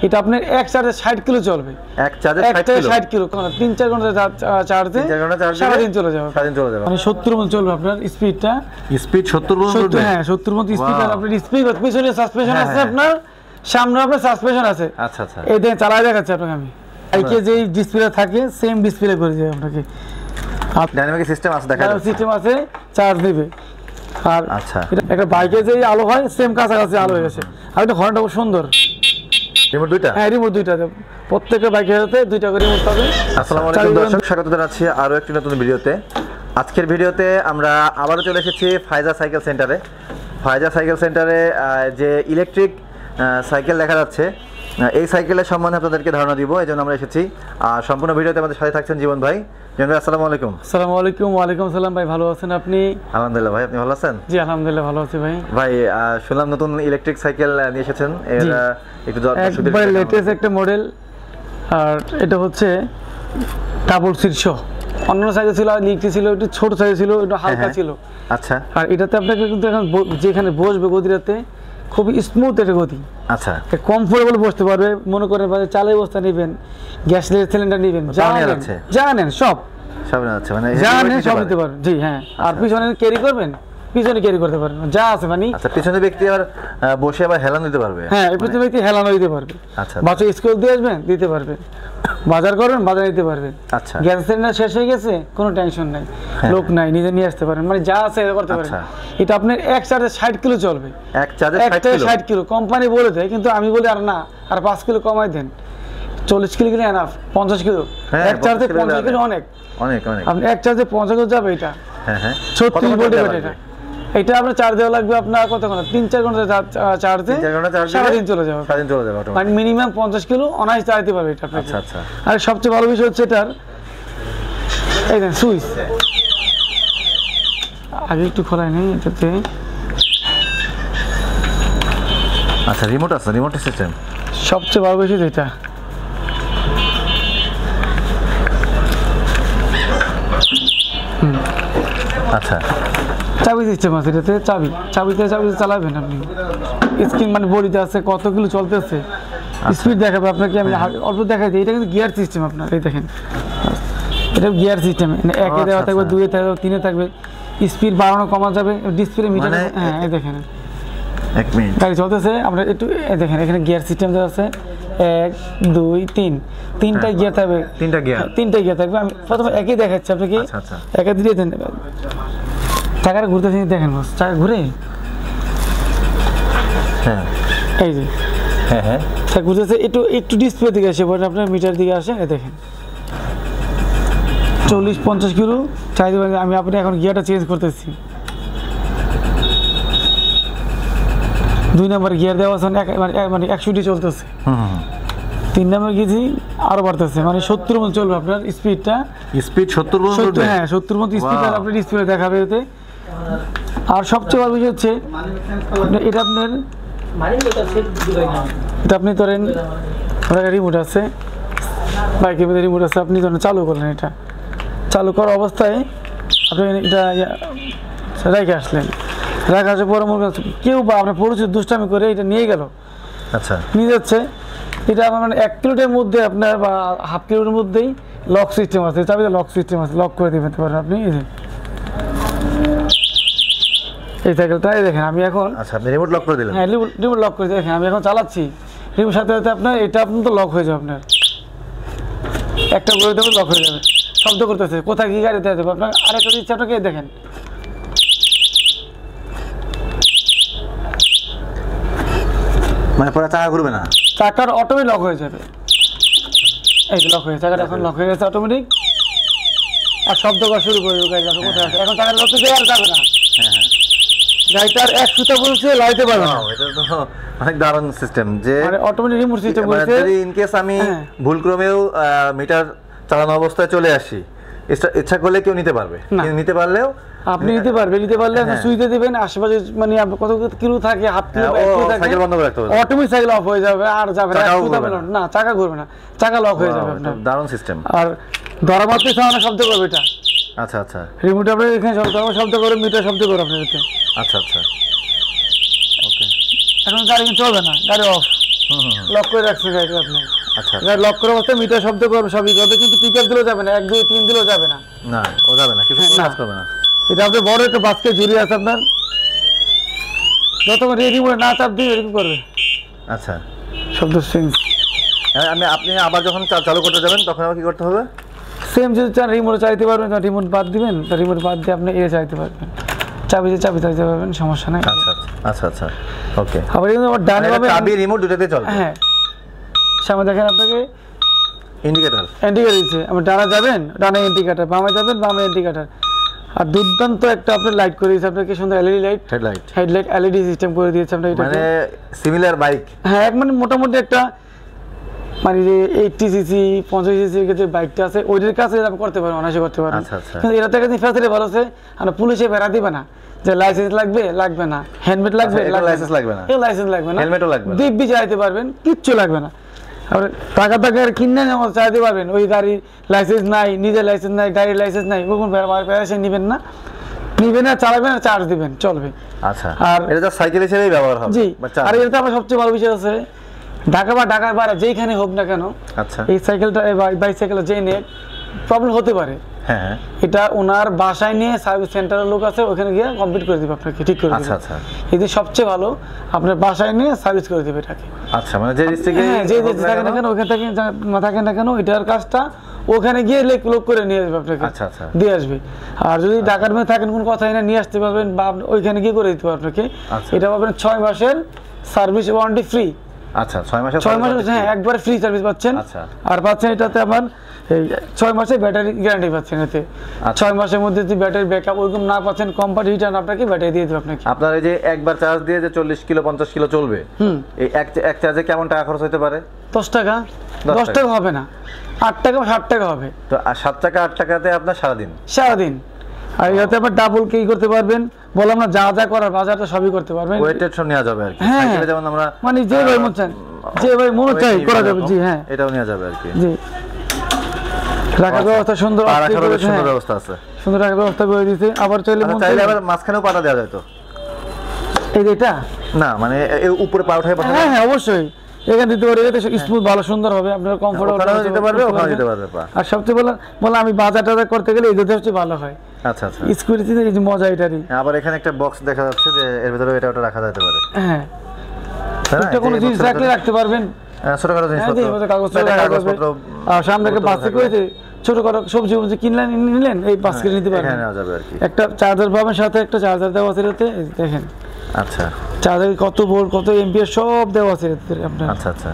এটা আপনার এক চার্জে 60 কিলো চলবে। এক চার্জে 60 কিলো 3-4 ঘন্টা চার্জে সারাদিন চলে যাবে। মানে 70 মতো চলবে আপনার স্পিডটা। স্পিড 70 মতো? হ্যাঁ 70 মতো স্পিড। আর আপনার স্পিড পিছনে সাসপেনশন আছে, আপনার সামনে আপনার সাসপেনশন আছে। আচ্ছা আচ্ছা, এই দেখেন চালায় দেখাচ্ছি আপনাকে আমি। বাইকে যেই ডিসপ্লে থাকে সেম ডিসপ্লে করে দেয় আপনাকে। ডাইনামিক সিস্টেম আছে, দেখা যাচ্ছে সিস্টেম আছে, চার্জ দিবে। আর আচ্ছা, একটা বাইকে যেই আলো হয় সেম কাছাকাছি আলো হয়ে গেছে। আর এটা হর্নটা খুব সুন্দর। রিমোট দুইটা? হ্যাঁ রিমোট দুইটা, প্রত্যেকটা বাইকের সাথে দুইটা করে রিমোট পাবে। আসসালামু আলাইকুম দর্শক, স্বাগত জানাচ্ছি আরো একটি নতুন ভিডিওতে। আজকের ভিডিওতে আমরা আবারও চলে এসেছি ফায়জা সাইকেল সেন্টারে। ফায়জা সাইকেল সেন্টারে যে ইলেকট্রিক সাইকেল দেখা যাচ্ছে, এই সাইকেলের সম্বন্ধে আপনাদেরকে ধারণা দিব, এই জন্য আমরা এসেছি। আর সম্পূর্ণ ভিডিওতে আমাদের সাথে থাকছেন জীবন ভাই। জীবন ভাই আসসালামু আলাইকুম। আসসালামু আলাইকুম। ওয়ালাইকুম আসসালাম ভাই, ভালো আছেন আপনি? আলহামদুলিল্লাহ ভাই, আপনি ভালো আছেন? জি আলহামদুলিল্লাহ ভালো আছি ভাই। ভাই শুনলাম নতুন ইলেকট্রিক সাইকেল নিয়ে এসেছেন, এটা একটু একবার লেটেস্ট একটা মডেল। আর এটা হচ্ছে ডাবল শীর্ষ। অন্য সাইজে ছিল, লিকটি ছিল একটু ছোট সাইজে ছিল, একটু হালকা ছিল। আচ্ছা, আর এটাতে আপনাকে কিন্তু এখন যেখানে বসবে গদিটাতে খুবই স্মুথ একটা গদি। আচ্ছা, কমফোর্টেবল বসতে পারবে। মনে করেন চালের বস্তা নেবেন, গ্যাস সিলিন্ডার নেবেন, জানেন সব আছে, মানে জানেন সব নিতে পারবেন। জি হ্যাঁ। আর পিছনে ক্যারি করবেন, পিছনে ক্যারি করতে পারবেন, যা আছে মানে। আচ্ছা, পিছনে ব্যক্তি আবার বসে আবার হেলান দিতে পারবে? হ্যাঁ, পিছনে ব্যক্তি হেলানো দিতে পারবে। আচ্ছা, বাচ্চা স্কুল দিয়ে আসবেন, দিতে পারবে। বাজার করবেন, বাজার দিতে পারবেন। আচ্ছা, গ্যাস সিলিন্ডার শেষ হয়ে গেছে, কোনো টেনশন নাই, লোক নাই, নিজে নিয়ে আসতে পারেন, মানে যা আছে করতে পারেন। এটা আপনার এক চার্জে 60 কিলো চলবে। এক চার্জে 60 কিলো কোম্পানি বলে দেয়, কিন্তু আমি বলি আর না, আর 5 কিলো কমাই দেন। 40 কিলো কিলো এনাফ, 50 কিলো। এক চার্জে 50 কিলো অনেক অনেক অনেক। আপনি এক চার্জে 50 কিলো যাবে এটা। হ্যাঁ হ্যাঁ, 36 ভোল্টের ব্যাটারি। এটা আপনার চার্জ দেওয়া লাগবে আপনার কত ঘন্টা? 3-4 ঘন্টা চার্জে সারাদিন চলে যাবে। মানে মিনিমাম 50 কিলো অনায়াস চালাতে পারবে এটা। আচ্ছা আচ্ছা। আর সবচেয়ে ভালো বিষয় হচ্ছে এটার এই দেখেন সুইচ, আগে একটু খোলাই নেই এটাতে। আচ্ছা, রিমোট আছে, রিমোট সিস্টেম। সবচেয়ে ভালো বিষয় এটা। আচ্ছা, চাবি সিস্টেম আছে এটাতে। চাবিতে চালাবেন আপনি। স্ক্রিন মানে বডিতে আছে কত কিলো চলতেছে, স্পিড দেখাবে আপনাকে। আমি অল্প দেখাই দিই। এটা কিন্তু গিয়ার সিস্টেম আপনার, এই দেখেন এটা গিয়ার সিস্টেম। একে দেওয়া থাকবে, 2-এ থাকবে, 3-এ থাকবে। স্পিড বাড়ানো কমা যাবে, ডিসপ্লে মিটার। হ্যাঁ এই দেখেন, 1 মিনিট গাড়ি চলতেছে। আমরা একটু দেখেন এখানে গিয়ার সিস্টেম দেওয়া আছে 1, 2, 3, তিনটা গিয়ার থাকবে। তিনটা গিয়ার থাকবে। আমি প্রথমে একই দেখাচ্ছি আপনাকে। একে দিয়ে দেন, চাকাটা ঘুরতেছে দেখেন, বস চাকা ঘুরে। হ্যাঁ এই যে হ্যাঁ হ্যাঁ ঘুরতেছে। একটু ডিসপ্লে দিকে আসে, পরে আপনার মিটার দিকে আসে। এই দেখেন 40-50 কিলো চাইতে পারেন। আমি আপনি এখন গিয়ারটা চেঞ্জ করতেছি। 2 নম্বর গিয়ার দেওয়া আছে, মানে 160 চলতেছে। 3 নম্বর গিয়েছি, আরো বাড়তেছে, মানে 70 মতো চলবে আপনার স্পিডটা। স্পিড 70 মতো? হ্যাঁ 70 মতো স্পিড আপনার ডিসপ্লে দেখাবে এতে। আর সবচেয়ে ভালো বিষয় হচ্ছে এটা আপনার, এটা আপনি ধরেন রিমোট আছে, বাইকের মধ্যে রিমোট আছে। আপনি ধরেন চালু করলেন, এটা চালু করা অবস্থায় আপনি এটা রেখে আসলেন। রেখে আসার পরে কেউ বা আপনার পরিচিত দুষ্টামি করে এটা নিয়ে গেল। আচ্ছা, নিয়ে যাচ্ছে। এটা আমার মানে 1 কিলোমিটার মধ্যে আপনার বা হাফ কিলোমিটার মধ্যেই লক সিস্টেম আছে। চাবিতে লক সিস্টেম আছে, লক করে দিতে পারেন আপনি। এই সাইকেলটা দেখেন আমি এখন। আচ্ছা, আপনি রিমোট লক করে দিলেন? হ্যাঁ রিমোট লক করে দেখেন আমি এখন চালাচ্ছি। রিমোট সাথে সাথে আপনার এটা আপনার তো লক হয়ে যাবে। আপনার একটা করে দেবেন, লক হয়ে যাবে। শব্দ করতেছে, কোথায় কি গাড়িতে যাবে আপনার। আরেকটা দিচ্ছে আপনাকে, দেখেন মানে পরে চাকা ঘুরবে না, চাকার অটোমেটিক লক হয়ে যাবে। এই যে লক হয়ে, চাকাটা এখন লক হয়ে গেছে অটোমেটিক। আর শব্দ করা শুরু করে গাড়ি যাবে কোথায় আছে। এখন চাকাটা লক হয়ে আর যাবে না। হ্যাঁ হ্যাঁ, গাড়িটার 1 সুতা বলছে লাইতে পারবে না। এটা তো অনেক দারুণ সিস্টেম, যে মানে অটোমেটিক রিমোট সিস্টেম বলছে। যদি ইন কেস আমি ভুলক্রমেও মিটার চালানো অবস্থায় চলে আসি, ইচ্ছা করলে কেউ নিতে পারবে, নিতে পারলেও আপনি নিতে পারলে আপনি সুইচে দিবেন। আশেপাশে মানে কত কিলো থাকে, হাফ কিলো, 1 কিলো থাকে, সাইকেল বন্ধ করে রাখতে হবে। অটোমেটিক সাইকেল অফ হয়ে যাবে, আর যাবে না, চাকা ঘুরবে না, চাকা লক হয়ে যাবে আপনার। দারুণ সিস্টেম। আর ধরা মাত্র সামনে শব্দ করবে এটা। আচ্ছা আচ্ছা, রিমোট আপনি এখানে শব্দ করে, মিটার শব্দ করে আপনার এতে। আচ্ছা আচ্ছা, ওকে। এখন গাড়ি চলবে না, গাড়ি অফ। লক করে রাখছেন গাড়িটা আপনি। আচ্ছা গাড়ি লক করা অবস্থায় মিটার শব্দ করবে, সবই করবে, কিন্তু পিকআপ দিলেও যাবে না, 1 2 3 দিলেও যাবে না। না ও যাবে না, কিছু না। কাজ করবে না। এটা আপনার বড় একটা বাস্কে ঝুলিয়ে আছে আপনার, যতক্ষণ রেডি মোডে না চাপ দিয়ে এরকম করবে আচ্ছা শব্দ চেঞ্জ। আপনি আবার যখন চালু করতে যাবেন তখন আবার কি করতে হবে? সেম যদি চান রিমোট চাইতে পারবেন, রিমোট বাদ দিবেন, রিমোট বাদ দিয়ে আপনি চাইতে পারবেন, চাবি চাইতে পারবেন, সমস্যা নাই। আচ্ছা আচ্ছা আচ্ছা ওকে। আবার কিন্তু আবার ডানে পাবেন চাবি রিমোট দুটোতেই চলবে। হ্যাঁ, সামনে দেখেন আপনাকে ইন্ডিকেটর দিচ্ছে, আপনি ডানা যাবেন ডানে ইন্ডিকেটর, বামে যাবেন বামে ইন্ডিকেটর। আর দুর্দান্ত একটা আপনার লাইট করে দিয়েছে আপনাকে, সুন্দর LED light, headlight LED system করে দিয়েছে আপনার। এটা মানে সিমিলার বাইক। হ্যাঁ, মানে মোটামুটি একটা মানে যে 80 সিসি 50 সিসি যে বাইকটা আছে ওইটার কাছে আপনি করতে পারেন, অনায়াসে করতে পারেন। কিন্তু এটা থেকে ফ্যাসিলিটি ভালো আছে, আর পুলিশে বেড়া দিবে না যে লাইসেন্স লাগবে না, হেলমেট লাগবে, লাইসেন্স লাগবে না, লাইসেন্স লাগবে না, হেলমেটও লাগবে না, দিব্যি চাইতে পারবেন, কিচ্ছু লাগবে না। আর টাকা কিনে নেওয়া চাইতে পারবেন, ওই গাড়ির লাইসেন্স নাই, নিজের লাইসেন্স নাই, গাড়ির লাইসেন্স নাই, ওরকম প্যারাসে নিবেন না, চালাবেন আর চার্জ দিবেন, চলবে। আচ্ছা, আর এটা তো সাইকেল হিসেবেই ব্যবহার হবে। জি, আর এটা আমার সবচেয়ে ভালো বিষয় আছে, ঢাকা বা ঢাকার বাইরে যেখানে হোক না কেন, আচ্ছা এই সাইকেলটা বাইসাইকেল যে নিয়ে প্রবলেম হতে পারে, হ্যাঁ এটা ওনার বাসায় নিয়ে সার্ভিস সেন্টারের লোক আছে, ওখানে গিয়ে কমপ্লিট করে দিবে আপনাকে, ঠিক করে দিবে। আচ্ছা আচ্ছা, এই যে সবচেয়ে ভালো, আপনার বাসায় নিয়ে সার্ভিস করে দিবে এটাকে। আচ্ছা, মানে যে ডিস্ট্রিক্টে যে থাকে না কেন, ওখানে থেকে না থাকে না কেন, এটার কাজটা ওখানে গিয়ে লোক করে নিয়ে আসবে আপনাকে। আচ্ছা আচ্ছা, দিয়ে আসবে। আর যদি ঢাকার মধ্যে থাকেন, কোনো কথাই না, নিয়ে আসতে পারবেন বা ওইখানে গিয়ে করে দিতে পারবেন আপনাকে। এটা পাবেন 6 মাসের সার্ভিস ওয়ারেন্টি ফ্রি। আচ্ছা, 6 মাসের হ্যাঁ, একবার ফ্রি সার্ভিস পাচ্ছেন। আচ্ছা, আর পাচ্ছেন এটাতে আবার এই 6 মাসের ব্যাটারি গ্যারান্টি পাচ্ছেন এতে। 6 মাসের মধ্যে যদি ব্যাটারি ব্যাকআপ ওরকম না পাচ্ছেন, কোম্পানি রিটার্ন আপনাকে ব্যাটারি দিয়ে দেবে আপনাকে। আপনার এই যে একবার চার্জ দিয়ে যে 40 কিলো 50 কিলো চলবে, এই এক চার্জে কেমন টাকা খরচ হতে পারে? 10 টাকা। 10 টাকা হবে না, 8 টাকা বা 60 টাকা হবে। তো 7 টাকা 8 টাকাতে আপনার সারাদিন। আর এটাতে আবার ডাবল কি করতে পারবেন, বললাম না, যা করার বাজারটা সবই করতে পারবেন। ওয়েটেড সব নেওয়া যাবে আর কি। সাইকেলে যেমন আমরা মানে যে ভাই মন চান, যে ভাই মন চাই করা যাবে। জি হ্যাঁ, এটাও নেওয়া যাবে আর কি। জি, রাখার ব্যবস্থা সুন্দর, সুন্দর ব্যবস্থা আছে, সুন্দর রাখার ব্যবস্থা করে দিয়েছে। আবার চাইলে আবার মাঝখানেও পাটা দেওয়া যায় তো? এই এটা না, মানে উপরে পা উঠায় পাটা। হ্যাঁ, অবশ্যই এখানে দিতে পারবে, এটা স্মুথ ভালো সুন্দর হবে, আপনার কমফোর্টেবল দিতে পারবে, ওখানে দিতে পারবে পা। আর সবচেয়ে বলা আমি বাজার করতে গেলে এই দুটো সবচেয়ে ভালো হয়। আচ্ছা আচ্ছা, স্কুটিতে এই যে মজা এটারই। আবার এখানে একটা বক্স দেখা যাচ্ছে যে এর ভিতরে এটা ওটা রাখা যেতে পারে। হ্যাঁ, এটা কোনো জিনিস রাখতে পারবেন, ছোটখাটো কাগজপত্র। আর সামনে একটা বাস্কেট করেছে, ছোটখাটো সবজি কিনলেন, নিলেন, এই বাস্কেটে নিতে পারবেন। একটা চার্জার পাবেন, সাথে একটা চার্জার দেওয়া আছে এতে, দেখেন। আচ্ছা, চার্জার কত ভোল্ট কত এমপিআর সব দেওয়া আছে আপনার। আচ্ছা আচ্ছা।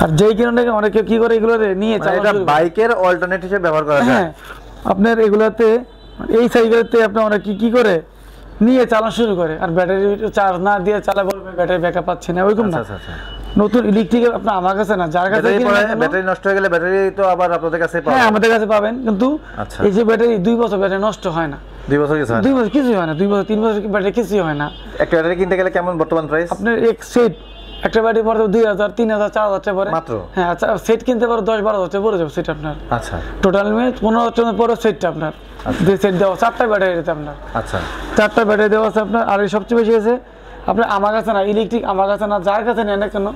আর যেই কিনে অনেকে কি করে এগুলো নিয়ে এটা বাইকের অল্টারনেট হিসেবে ব্যবহার করা যায়। হ্যাঁ, আপনার এগুলাতে এই সাইকেলেতে আপনি অনেকে কি করে নিয়ে চালানো শুরু করে, আর ব্যাটারি চার্জ না দিয়ে চালাবে, ব্যাটারি ব্যাকআপ পাচ্ছে না, ওইরকম না। নতুন ইলেকট্রিক আপনার আমার কাছে না, যার কাছে ব্যাটারি নষ্ট হয়ে গেলে ব্যাটারি তো আবার আপনাদের কাছে পাবেন। হ্যাঁ, আমাদের কাছে পাবেন, কিন্তু এই যে ব্যাটারি 2 বছর ব্যাটারি নষ্ট হয় না। 2 বছর কিছু হয় না? 2 বছর কিছুই হয় না, 2 বছর 3 বছর ব্যাটারি কিছুই হয় না। একটা ব্যাটারি কিনতে গেলে কেমন বর্তমান প্রাইস? আপনার এক সেট একটা ব্যাটারি পড়ে 2000 3000 4000 টাকা পড়ে মাত্র। হ্যাঁ, আচ্ছা, সেট কিনতে পারো 10-12 হাজার পড়ে যাবে সেট আপনার। আচ্ছা, টোটাল মিলে 15 হাজার পড়ে সেটটা আপনার। দুই সেট দেওয়া 4টা ব্যাটারি দিতে আপনার। আচ্ছা, 4টা ব্যাটারি দেওয়া আছে আপনার। আর সবচেয়ে বেশি আছে আপনার আমার কাছে না, ইলেকট্রিক আমার কাছে না, যার কাছে নেন না কেন,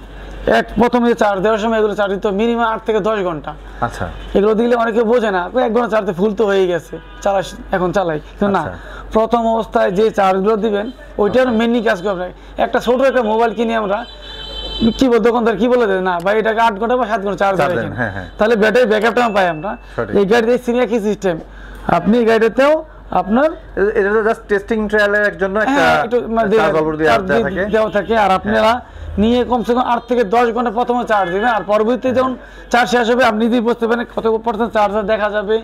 প্রথমে চার্জ দেওয়ার সময় এগুলো চার্জ দিতে মিনিমাম 8 থেকে 10 ঘন্টা। আচ্ছা, এগুলো দিলে অনেকে বোঝে না, 1 ঘন্টা চার্জে ফুল তো হয়ে গেছে, এখন চালাই, কিন্তু না, প্রথম অবস্থায় যে চার্জগুলো দিবেন ওইটার মেনলি কাজ করবে। একটা ছোট একটা মোবাইল কিনে আমরা কি বল, দোকানদার কি বলে দেয় না ভাই, এটাকে 8 ঘন্টা বা 7 ঘন্টা চার্জ দেবেন, তাহলে ব্যাটারি ব্যাকআপটা পাই আমরা। এই গাড়িতে সিনিয়র কি সিস্টেম, আপনি এই গাড়িতেও আপনার এটা তো জাস্ট টেস্টিং ট্রায়ালের জন্য একটা চার্জ অলরেডি দেওয়া থাকে। আর আপনারা নিয়ে কমসে কম 8 থেকে 10 ঘন্টা প্রথমে চার্জ দিবেন, আর পরবর্তীতে যখন চার্জ শেষ হবে আপনি যদি বুঝতে পারেন কত % চার্জার দেখা যাবে,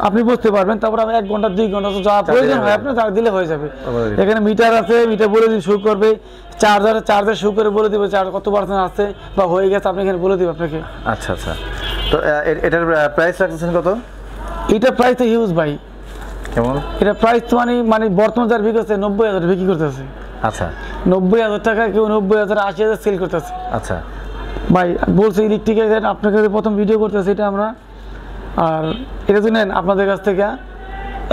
আপনি বুঝতে পারবেন। তারপর 1 ঘন্টা 2 ঘন্টা যা প্রয়োজন হয় আপনি চার্জ দিলে হয়ে যাবে। এখানে মিটার আছে, মিটার বলে দিন শুরু করবে, চার্জার শুরু করে বলে দিবে চার্জ কত % আছে বা হয়ে গেছে, আপনি এখানে বলে দিবে আপনাকে। আচ্ছা আচ্ছা, তো এটার প্রাইস রাখছেন কত? এটা প্রাইস তো হিউজ ভাই। কেমন? এটা প্রাইস তো মানে বর্তমান যার বিক্রি করছে 90,000 বিক্রি করতেছে। আচ্ছা, 90,000 টাকা, কেউ 90,000 80,000 সেল করতেছে। আচ্ছা ভাই বলছে ইলেকট্রিক আপনাকে প্রথম ভিডিও করতেছে এটা আমরা। আর এটা শুনেন আপনাদের কাছ থেকে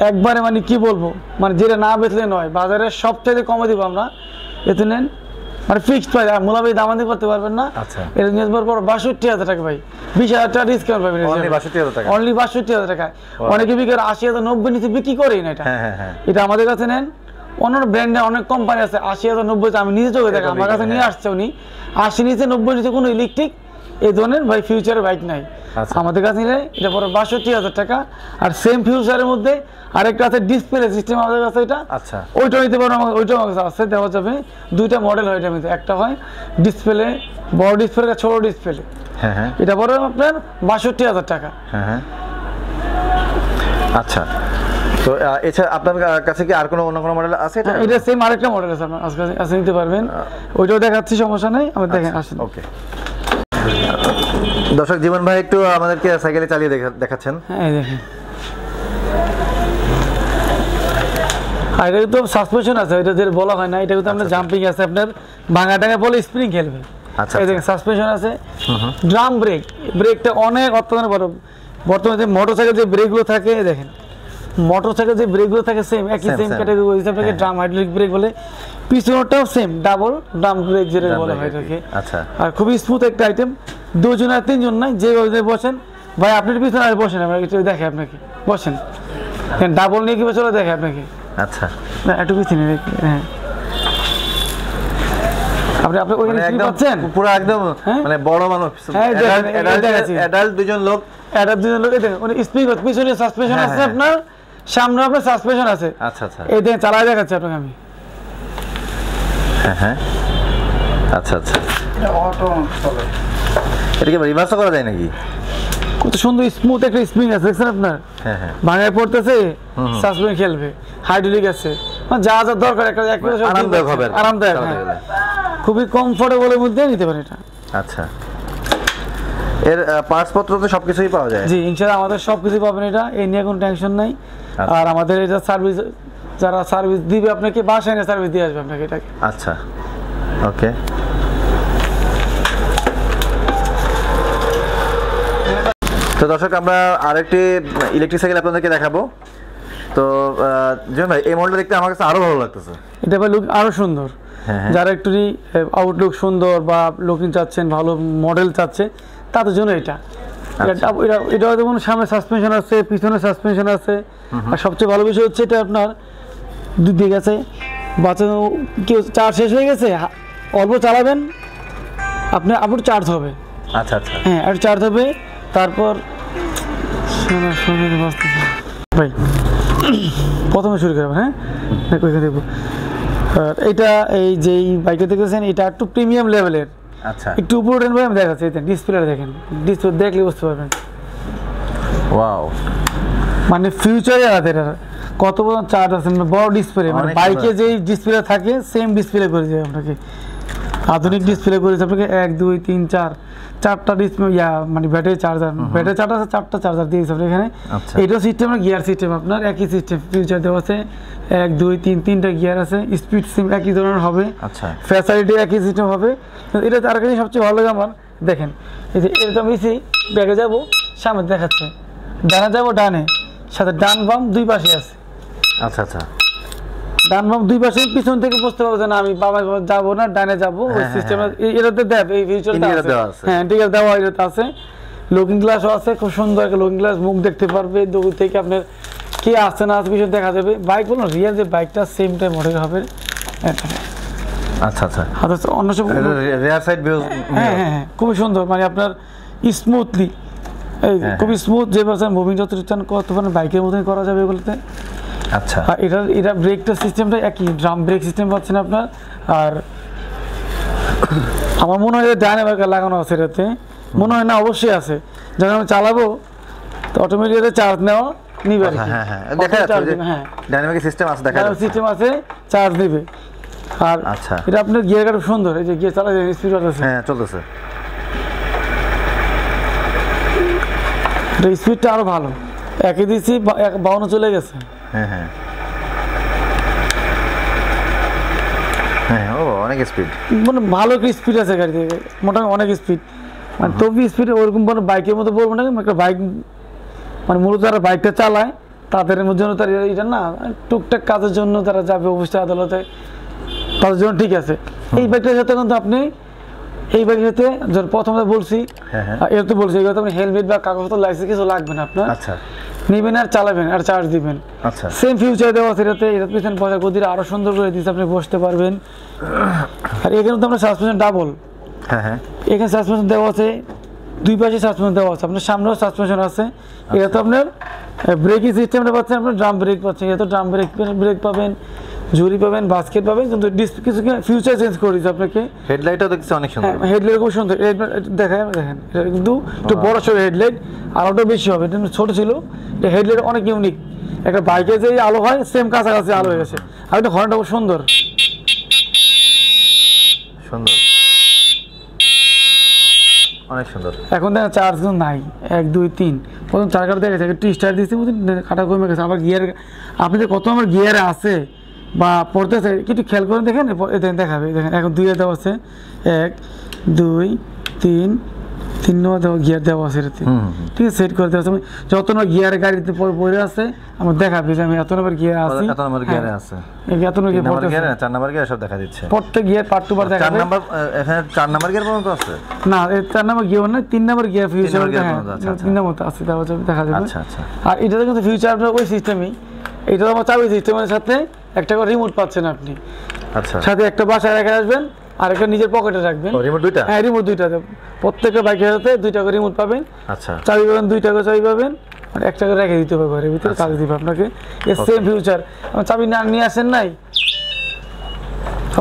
একবারে মানে কি বলবো, মানে যেটা না বেচলে নয়, বাজারে সবচেয়ে কমে দিব আমরা। এতে নেন মানে ফিক্সড প্রাইস, আর মোলাবি দামাদি করতে পারবেন না। আচ্ছা। এটা নিয়ে আসবার পর 62,000 টাকা ভাই, 20,000 টাকা ডিসকাউন্ট পাবেন। অনলি 62,000 টাকা। অনলি 62,000 টাকা। অনেকে বিক্রি করে 80,000 90 নিচে বিক্রি করেই না এটা। হ্যাঁ। এটা আমাদের কাছে নেন, অন্য ব্র্যান্ডে অনেক কোম্পানি আছে 80,000 90, আমি নিজে চোখে দেখা, আমার কাছে নিয়ে আসছে উনি 80 নিচে 90 নিচে কোনো ইলেকট্রিক এই ধরনের ভাই ফিউচারের বাইক নাই। আচ্ছা। আমাদের কাছে নিলে এটা পরে 62,000 টাকা। আর সেম ফিউচারের মধ্যে আরেকটা আছে ডিসপ্লে সিস্টেম আমাদের কাছে, এটা আচ্ছা। ওইটা নিতে পারবো, ওইটা আমার কাছে আছে, দেওয়া যাবে। দুইটা মডেল হয় এটার মধ্যে, একটা হয় ডিসপ্লে বড় ডিসপ্লে, ছোট ডিসপ্লে। হ্যাঁ। এটা পরে আপনার 62,000 টাকা। হ্যাঁ। আচ্ছা, তো এছাড়া আপনার কাছে কি আর কোনো অন্য কোনো মডেল আছে? এটা সেম আরেকটা মডেল আছে, আপনার কাছে নিতে পারবেন। ওইটাও দেখাচ্ছি, সমস্যা নেই, আমার দেখেন আসেন। ওকে, দর্শক জীবন ভাই একটু আমাদেরকে সাইকেলে চালিয়ে দেখাচ্ছেন। হ্যাঁ দেখেন, আর এটা তো সাসপেনশন আছে, এটা যে বলা হয় না, এটা কিন্তু আপনার জাম্পিং আছে, আপনার ভাঙা টাঙা বলে স্প্রিং খেলবে। আচ্ছা। এই দেখেন সাসপেনশন আছে, ড্রাম ব্রেক, ব্রেকটা অনেক অত্যন্ত বড়। বর্তমানে যে মোটরসাইকেল যে ব্রেকগুলো থাকে, দেখেন মোটরসাইকেল যে ব্রেকগুলো থাকে সেম, একই সেম ক্যাটাগরি আপনাকে ড্রাম হাইড্রোলিক ব্রেক বলে। পিছনটাও সেম ডাবল ড্রাম ব্রেক যেটা বলা হয় এটাকে। আচ্ছা। আর খুবই স্মুথ একটা আইটেম, দুজন আর তিনজন নাই, যেভাবে বসেন ভাই আপনার পিছনে আর বসেন, আমরা একটু দেখে আপনাকে বসেন, ডাবল নিয়ে কি চলে দেখে আপনাকে। আচ্ছা, না একটু পিছনে দেখি, হ্যাঁ আপনি ওইখানে কি পাচ্ছেন পুরো একদম মানে বড় মানুষ, অ্যাডাল্ট দুজন লোক, দেখেন উনি স্প্রিং পিছনে সাসপেনশন আছে আপনার, সামনে আপনার সাসপেনশন আছে। আচ্ছা। এই দেখেন চালায় দেখাচ্ছি আপনাকে আমি। হ্যাঁ। আচ্ছা। এটা অটো চলে, এটা কি রিভার্সও করা যায় নাকি? কত সুন্দর স্মুথ একটা স্প্রিং আছে দেখছেন আপনার। হ্যাঁ। ভাঙায় পড়তেছে, সাসপেনশন খেলবে, হাইড্রোলিক আছে, যা দরকার একটা আরামদায়ক হবে, আরামদায়ক, খুবই কমফোর্টেবলের মধ্যে নিতে পারেন এটা। আচ্ছা, এর পার্টস পত্র তো সবকিছুই পাওয়া যায়? জি ইনশাআল্লাহ আমাদের সবকিছু পাবেন, এটা এই নিয়ে কোনো টেনশন নাই। আর আমাদের এটা সার্ভিস, যারা সার্ভিস দিবে আপনাকে বাসায় এনে সার্ভিস দিয়ে আসবে আপনাকে এটাকে। আচ্ছা, ওকে। তো দর্শক আমরা আরেকটি ইলেকট্রিক সাইকেল আপনাদেরকে দেখাবো। তো জন ভাই এই মডেলটা দেখতে আমার কাছে আরো ভালো লাগতেছে। এটা ভাই লুক আরো সুন্দর, যারা একটু আউটলুক সুন্দর বা লুকিং চাচ্ছেন, ভালো মডেল চাচ্ছে, তাদের জন্য এটা। এটা যেমন সামনে সাসপেনশন আছে, পিছনে সাসপেনশন আছে, আর সবচেয়ে ভালো বিষয় হচ্ছে এটা আপনার দুই দিক আছে। বাচ্চা কেউ চার্জ শেষ হয়ে গেছে, অল্প চালাবেন আপনার চার্জ হবে। আচ্ছা। হ্যাঁ আর চার্জ হবে, তারপর ভাই প্রথমে শুরু করবেন। হ্যাঁ দেখবো এটা, এই যে বাইকটা দেখতেছেন এটা একটু প্রিমিয়াম লেভেলের। আচ্ছা, একটু উপরে উঠেন ভাই, আমি দেখাচ্ছি, ডিসপ্লে দেখেন, ডিসপ্লে দেখলে বুঝতে পারবেন। ওয়াও, মানে ফিউচারে আছে এটা, কত বড় চার্জ আছে, বড় ডিসপ্লে, মানে বাইকে যেই ডিসপ্লে থাকে সেম ডিসপ্লে করে দেয় আপনাকে, আধুনিক ডিসপ্লে করেছে আপনাকে 1 2 3 4 চারটা ডিসপ্লে, মানে ব্যাটারি চার্জার, ব্যাটারি চার্জার আছে, 4টা চার্জার দিয়েছে আপনার এখানে। এইটাও সিস্টেম গিয়ার সিস্টেম, আপনার একই সিস্টেম, ফিউচার দেওয়া আছে 1 2 3 3টা গিয়ার আছে, স্পিড সিম একই ধরনের হবে, ফ্যাসিলিটি একই সিস্টেম হবে। এটা তার কাছে সবচেয়ে ভালো লাগে আমার, দেখেন এই যে এটা আমি ব্যাগে যাবো, সামনে দেখাচ্ছে, ডানে যাবো, ডানে সাথে ডান বাম দুই পাশে আছে। আচ্ছা, ডান বাম দুই পাশে, পিছন থেকে বুঝতে পারবো যে না আমি বামে যাবো না ডানে যাবো, ওই সিস্টেম এটাতে দেব, এই ফিউচারটা আছে। হ্যাঁ ঠিক আছে, দেওয়া এটাতে আছে। লুকিং গ্লাসও আছে, খুব সুন্দর একটা লুকিং গ্লাস, মুখ দেখতে পারবে, দূর থেকে আপনার কে আসছে না আসছে পিছনে দেখা যাবে। বাইক বলুন রিয়েল যে বাইকটা সেম টাইম মডেল হবে। আচ্ছা, অন্য সব রিয়ার সাইড ভিউ, হ্যাঁ খুবই সুন্দর, মানে আপনার স্মুথলি, এই খুবই স্মুথ, যে পারছেন মুভিং যত চান কত বাইকের মতোই করা যাবে এগুলোতে। আচ্ছা, এটা ব্রেকটা সিস্টেমটা একই, ড্রাম ব্রেক সিস্টেম পাচ্ছেন আপনার। আর আমার মনে হয় ডাইনে ব্রেক লাগানো আছে এটাতে, মনে হয় না, অবশ্যই আছে। যখন আমি চালাবো তো অটোমেটিক চার্জ নেওয়া নিবে আর কি। ডাইনামিক সিস্টেম আছে, দেখা যাচ্ছে সিস্টেম আছে, চার্জ দিবে। আর আচ্ছা, এটা আপনার গিয়ার কাটা সুন্দর, এই যে গিয়ার চালাতে স্পিড আছে, হ্যাঁ চলতেছে, স্পিডটা আরো ভালো, একই দিচ্ছি 52 চলে গেছে। হ্যাঁ, ও অনেক স্পিড, মানে ভালো একটা স্পিড আছে গাড়ি থেকে, মোটামুটি অনেক স্পিড, মানে তবু স্পিড ওরকম বাইকের মতো বলবো না, একটা বাইক মানে মূলত যারা বাইকটা চালায় তাদের জন্য তার এটা না, টুকটাক কাজের জন্য তারা যাবে অফিসে আদালতে, তাদের জন্য ঠিক আছে। এই বাইকটার সাথে কিন্তু আপনি এই বাইকের সাথে যখন প্রথমে বলছি এর তো বলছি এগুলো আপনি হেলমেট বা কাগজপত্র লাইসেন্স কিছু লাগবে না আপনার। আচ্ছা, নেবেন আর চালাবেন আর চার্জ দিবেন। আচ্ছা, সেম ফিউচার দেওয়া আছে এটাতে। এটার পিছনে বসার গদিটা আরো সুন্দর করে দিচ্ছে, আপনি বসতে পারবেন। আর এখানে তো আমরা সাসপেনশন ডাবল, এখানে সাসপেনশন দেওয়া আছে, দুই পাশে সাসপেনশন দেওয়া আছে, আপনার সামনেও সাসপেনশন আছে। এটা তো আপনার ব্রেকিং সিস্টেমটা পাচ্ছেন, আপনার ড্রাম ব্রেক পাচ্ছেন। এটা তো ড্রাম ব্রেক পাবেন, ঝুরি পাবেন, বাস্কেট পাবেন, কিন্তু কিছু ফিউচার চেঞ্জ করে দিচ্ছে আপনাকে। হেডলাইটও দেখছি অনেক সুন্দর। হেডলাইট খুব সুন্দর, দেখেন এটা কিন্তু একটু বড় সড়ো হেডলাইট, আলোটা বেশি হবে। এটা ছোট ছিল, এটা হেডলাইট অনেক ইউনিক। একটা বাইকে যে আলো হয় সেম কাছাকাছি আলো হয়ে গেছে। আর এটা হর্নটা খুব সুন্দর সুন্দর, অনেক সুন্দর। এখন দেখেন চার্জ কিন্তু নাই, 1 2 3 প্রথম চার কাটা দেখেছে, একটু স্টার্ট দিচ্ছি মতো কাটা কমে গেছে। আবার গিয়ার আপনি যে কত আমার গিয়ারে আছে বা পড়তেছে একটু খেয়াল করে দেখেন, দেখাবে। দেখেন এখন 2 দেওয়া আছে, 1 2 3 3 নম্বর দেওয়া গিয়ার দেওয়া আছে এটাতে। ঠিক আছে, সেট করে দেওয়া আছে। যত নম্বর গিয়ার গাড়িতে পড়ে আছে আমার দেখাবে যে আমি এত নম্বর গিয়ার আছি, এত নম্বর গিয়ারে আছে, এত নম্বর গিয়ার, 4 নম্বর গিয়ার সব দেখা দিচ্ছে। প্রত্যেক গিয়ার পার্ট টু পার্ট দেখাবে। 4 নম্বর এখানে 4 নম্বর গিয়ার পর্যন্ত আছে না, 4 নম্বর গিয়ার না, 3 নম্বর গিয়ার ফিউচার। হ্যাঁ, 3 নম্বর আছে, দেখা যাবে। আচ্ছা আচ্ছা। আর এটাতে কিন্তু ফিউচার আপনার ওই সিস্টেমই, এটা আমার চাবি সিস্টেমের সাথে একটা করে রিমোট পাচ্ছেন আপনি। আচ্ছা, সাথে একটা বাসায় রেখে আসবেন আর একটা নিজের পকেটে রাখবেন। রিমোট দুইটা? হ্যাঁ, রিমোট দুইটা। প্রত্যেকটা বাইকের সাথে 2টা করে রিমোট পাবেন। আচ্ছা, চাবি পাবেন, 2টা করে চাবি পাবেন, আর একটা করে রেখে দিতে হবে ঘরের ভিতরে, কাজ দিবে আপনাকে। এর সেম ফিউচার। আমার চাবি না নিয়ে আসেন নাই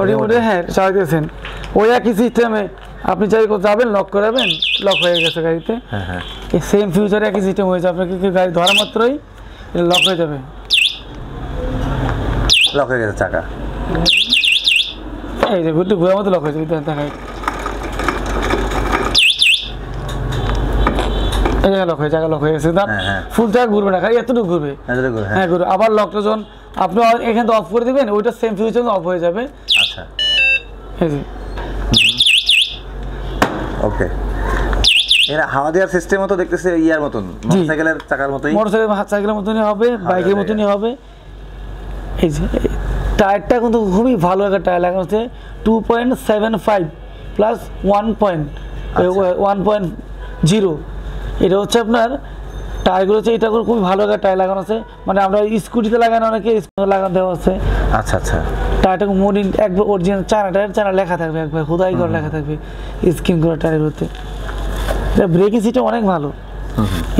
রিমোটে, হ্যাঁ চাবি দিয়েছেন ওই একই সিস্টেমে। আপনি চাই যাবেন, লক করাবেন, লক হয়ে গেছে গাড়িতে। এই সেম ফিউচার একই সিস্টেম হয়েছে, আপনাকে গাড়ি ধরা মাত্রই এটা লক হয়ে যাবে। লক হয়ে গেছে চাকা, এই যে ঘুরতে ঘোরার মতো লক হয়ে যাবে। দেখাই, এই জায়গায় লক হয়ে, জায়গা লক হয়ে গেছে। ফুল চাকা ঘুরবে না, খালি এতটুকু ঘুরবে। হ্যাঁ ঘুরবে। আবার লকটা যখন আপনি এখানে তো অফ করে দিবেন, ওইটা সেম ফিউচার অফ হয়ে যাবে। আচ্ছা, এই যে ওকে। এরা হাওয়া দেওয়ার সিস্টেমও তো দেখতেছে ইয়ার মতন, মোটরসাইকেলের চাকার মতোই। মোটরসাইকেলের মতনই হবে, বাইকের মতনই হবে। এই যে টায়ারটা কিন্তু খুবই ভালো একটা টায়ার লাগানো হচ্ছে, 2.75 প্লাস 1.0। এটা হচ্ছে আপনার টায়ারগুলো হচ্ছে, এটা খুবই ভালো একটা টায়ার লাগানো আছে। মানে আমরা স্কুটিতে লাগানো, অনেকে লাগানো দেওয়া আছে। আচ্ছা আচ্ছা। টায়ারটা মডিন একবার অরিজিনাল চায়না টায়ার, চায়না লেখা থাকবে, একবার খোদাই করে লেখা থাকবে স্ক্রিন করা টায়ারগুলোতে। এটা ব্রেকিং সিস্টেম অনেক ভালো।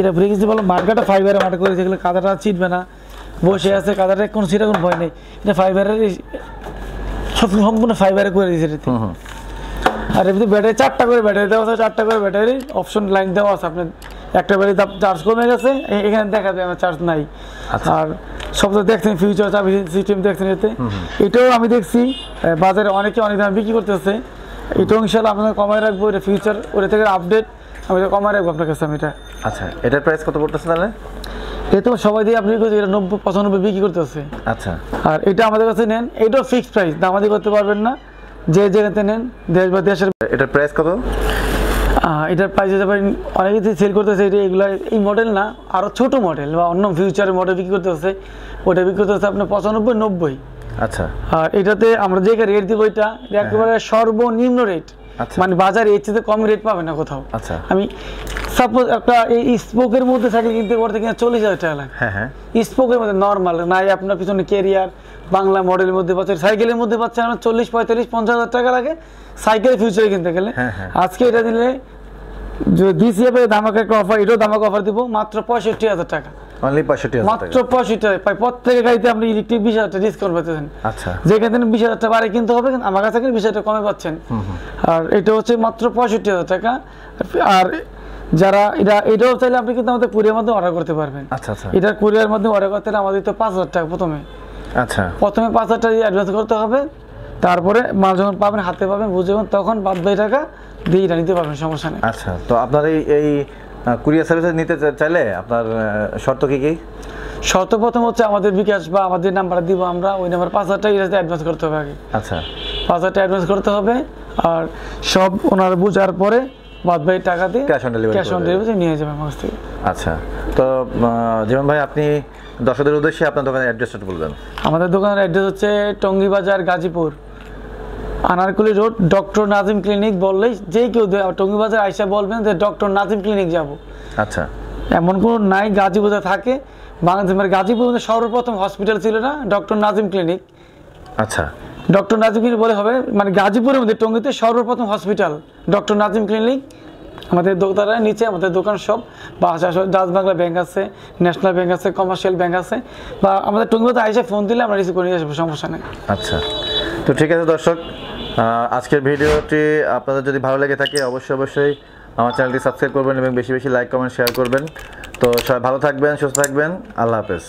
এটা ব্রেকিং সিস্টেম ভালো, মার্কাটা ফাইবারের মার্কা করে, যেগুলো কাদাটা চিটবে না, বসে আছে কাদাটা কোনো সেরকম ভয় নেই। এটা ফাইবারের, সম্পূর্ণ ফাইবারে করে দিয়েছে এটাতে। আর এমনি ব্যাটারি 4টা করে ব্যাটারি দেওয়া আছে, 4টা করে ব্যাটারি অপশন লাইন দেওয়া আছে। আপনার একটা ব্যাটারি চার্জ কমে গেছে, এখানে দেখাবে আমার চার্জ নাই। আর সব তো দেখছেন ফিউচার চাবি সিস্টেম দেখছেন এতে। এটাও আমি দেখছি বাজারে অনেকে অনেক দামে বিক্রি করতেছে। এটাও ইনশাল্লাহ আপনাদের কমায় রাখবো। এটা ফিউচার ওটা থেকে আপডেট, আমি এটা কমায় রাখবো আপনার কাছে। আমি এটা, আচ্ছা, এটার প্রাইস কত পড়তেছে তাহলে? এ তো সবাই দিয়ে আপনি 90-95 বিক্রি করতেছে। আচ্ছা। আর এটা আমাদের কাছে নেন, এটাও ফিক্সড প্রাইস, দামাদি করতে পারবেন না, যে জায়গাতে নেন, দেশ বা দেশের। এটার প্রাইস কত? এটার প্রাইস হতে পারে, অনেকে সেল করতেছে এটা, এগুলো এই মডেল না, আরও ছোটো মডেল বা অন্য ফিউচারের মডেল বিক্রি করতেছে। ওটা বিক্রি করতেছে আপনার 95-90। আচ্ছা। আর এটাতে আমরা যে রেট দিব, এটা একেবারে সর্বনিম্ন রেট। মানে বাজারে এর চেয়ে কম রেট পাবে না কোথাও। আচ্ছা। আমি সাপোজ একটা এই স্পোকের মধ্যে সাইকেল কিনতে করতে কিনা 40,000 টাকা লাগে। হ্যাঁ, স্পোকের মধ্যে নর্মাল নাই, আপনার পিছনে ক্যারিয়ার বাংলা মডেলের মধ্যে পাচ্ছেন, সাইকেলের মধ্যে পাচ্ছেন আপনার 40, 45, 50,000 টাকা লাগে সাইকেল ফিউচারে কিনতে গেলে। আজকে এটা দিলে দিছি ধামাকা একটা অফার, এটাও ধামাকা অফার দিব মাত্র 65,000 টাকা। অনলি 65,000 টাকা, মাত্র 65,000 টাকা। প্রত্যেকের গাড়িতে আপনি ইলেকট্রিক 20,000 টাকা ডিসকাউন্ট পাচ্ছেন। আচ্ছা। যেখানে 20,000 টাকা বাড়ি কিনতে হবে, আমার কাছে 20,000 টাকা কমে পাচ্ছেন। আর এটা হচ্ছে মাত্র 65,000 টাকা। আর যারা এটাও চাইলে আপনি কিন্তু আমাদের কুরিয়ার মাধ্যমে অর্ডার করতে পারবেন। আচ্ছা আচ্ছা। এটা কুরিয়ার মাধ্যমে অর্ডার করতে হলে আমাদের তো 5,000 টাকা প্রথমে। আচ্ছা। প্রথমে 5,000 টাকা অ্যাডভান্স করতে হবে, তারপরে মাল যখন পাবেন, হাতে পাবেন, বুঝবেন, তখন বাদ বাকি টাকা দিয়ে এটা নিতে পারবেন, সমস্যা নেই। আচ্ছা, তো আপনার এই কুরিয়ার সার্ভিস নিতে চাইলে আপনার শর্ত কি কি? শর্ত প্রথম হচ্ছে আমাদের বিকাশ বা আমাদের নাম্বার দিব আমরা, ওই নাম্বার 5,000 টাকা অ্যাডভান্স করতে হবে আগে। আচ্ছা। 5,000 টাকা অ্যাডভান্স করতে হবে, আর সব ওনারা বুঝার পরে বাদ বাকি টাকা দিয়ে ক্যাশ অন ডেলিভারি নিয়ে যাবে আমার কাছ থেকে। আচ্ছা, তো জীবন ভাই, আপনি দর্শকদের উদ্দেশ্যে আপনার দোকানের অ্যাড্রেসটা বলবেন। আমাদের দোকানের অ্যাড্রেস হচ্ছে টঙ্গী বাজার, Gazipur. Anarkali road doctor Nazim clinic বললেই যে কেউ টঙ্গী বাজার আইসা বলবেন যে ডক্টর নাজিম ক্লিনিক যাব। আচ্ছা, এমন কোনো নাই গাজীপুরে থাকে বাংলাদেশ, মানে গাজীপুর মধ্যে সর্বপ্রথম হসপিটাল ছিল না ডক্টর নাজিম ক্লিনিক। আচ্ছা, ডক্টর নাজিম ক্লিনিক বলে হবে, মানে গাজীপুরের মধ্যে টঙ্গীতে সর্বপ্রথম হসপিটাল ডক্টর নাজিম ক্লিনিক। আমাদের দোতলার নিচে আমাদের দোকান সব, বা ডাচ বাংলা ব্যাংক আছে, ন্যাশনাল ব্যাংক আছে, কমার্শিয়াল ব্যাংক আছে, বা আমাদের টঙ্গীতে আইসা ফোন দিলে আমরা রিসিভ করে নিয়ে আসবো, সমস্যা নেই। আচ্ছা, তো ঠিক আছে দর্শক, আজকের ভিডিওটি আপনাদের যদি ভালো লেগে থাকে অবশ্যই আমার চ্যানেলটি সাবস্ক্রাইব করবেন এবং বেশি বেশি লাইক কমেন্ট শেয়ার করবেন। তো সবাই ভালো থাকবেন, সুস্থ থাকবেন, আল্লাহ হাফেজ।